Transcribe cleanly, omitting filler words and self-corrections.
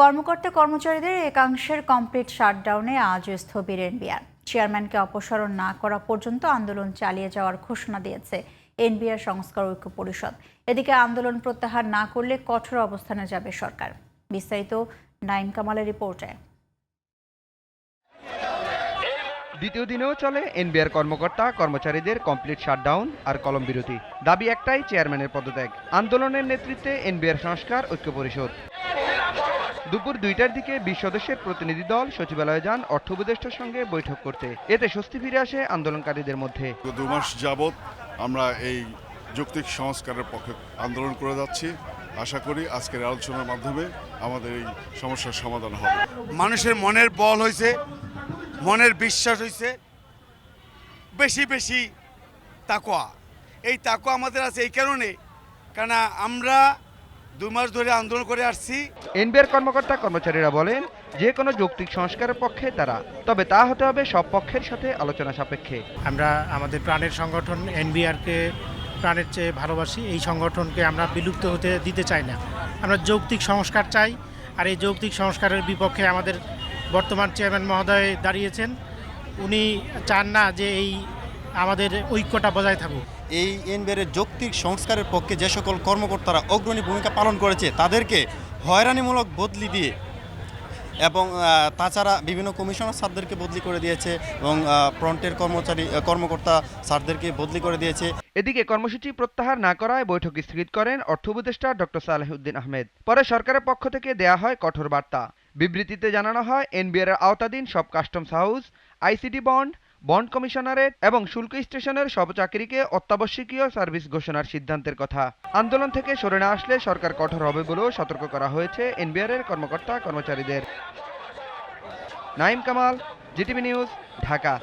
কর্মকর্তা কর্মচারীদের একাংশের কমপ্লিট শাটডাউনে আজ স্থবির এনবিআর। চেয়ারম্যানকে অপসারণ না করা পর্যন্ত আন্দোলন চালিয়ে যাওয়ার ঘোষণা দিয়েছে এনবিআর সংস্কার ঐক্য পরিষদ। এদিকে আন্দোলন প্রত্যাহার না করলে কঠোর অবস্থানে যাবে সরকার। বিস্তারিত নাইম কামালের রিপোর্টে। দ্বিতীয় দিনেও চলে এনবিআর কর্মকর্তা কর্মচারীদের কমপ্লিট শাটডাউন আর কলম বিরতি। দাবি একটাই, চেয়ারম্যানের পদত্যাগ। আন্দোলনের নেতৃত্বে এনবিআর সংস্কার ঐক্য পরিষদ। দুপুর 2টার দিকে 20 সদস্যের প্রতিনিধি দল সচিবালয়ে যান অর্থ উপদেষ্টার সঙ্গে বৈঠক করতে। এতে স্বস্তি ফিরে আসে আন্দোলনকারীদের মধ্যে। 2 মাস যাবৎ আমরা এই যৌক্তিক সংস্কারের পক্ষে আন্দোলন করে যাচ্ছি। আশা করি আজকের আলোচনার মাধ্যমে আমাদের এই সমস্যার সমাধান হবে। মানুষের মনের বল হয়েছে, মনের বিশ্বাস হয়েছে, বেশি বেশি তাকওয়া। এই তাকওয়া আমাদের আছে এই কারণে, কারণ আমরা 2 মাস ধরে আন্দোলন করে আসছি। এনবিআর কর্মকর্তা কর্মচারীরা বলেন, যে কোনো যৌক্তিক সংস্কারের পক্ষে তারা, তবে তা হতে হবে সব পক্ষের সাথে আলোচনা সাপেক্ষে। আমরা আমাদের প্রাণের সংগঠন এনবিআরকে প্রাণের চেয়ে ভালোবাসি। এই সংগঠনকে আমরা বিলুপ্ত হতে দিতে চাই না। আমরা যৌক্তিক সংস্কার চাই, আর এই যৌক্তিক সংস্কারের বিপক্ষে আমাদের বর্তমান চেয়ারম্যান মহোদয় দাঁড়িয়েছেন। উনি চান না যে এই আমাদের ঐক্যটা বজায় থাকুক। এই এনবিআরের যৌক্তিক সংস্কারের পক্ষে যে সকল কর্মকর্তারা অগ্রণী ভূমিকা পালন করেছে তাদেরকে হয়রানিমূলক বদলি দিয়ে এবং তাছাড়া বিভিন্ন কমিশনার স্যারদেরকে বদলি করে দিয়েছে এবং ফ্রন্টের কর্মকর্তা স্যারদেরকে বদলি করে দিয়েছে। এদিকে কর্মসূচি প্রত্যাহার না করায় বৈঠক স্থগিত করেন অর্থ উপদেষ্টা ডক্টর সালেহউদ্দিন আহমেদ। পরে সরকারের পক্ষ থেকে দেয়া হয় কঠোর বার্তা। বিবৃতিতে জানানো হয়, এনবিআর এর আওতাধীন সব customs house, ICT bond commissionerate এবং শুল্ক স্টেশনের সব চাকরিকে অত্যাবশ্যকীয় সার্ভিস ঘোষণার সিদ্ধান্তের কথা। আন্দোলন থেকে সরে না আসলে সরকার কঠোর হবে বলেও সতর্ক করা হয়েছে এনবিআর এর কর্মকর্তা কর্মচারীদের। Naim Kamal, GTV news, Dhaka.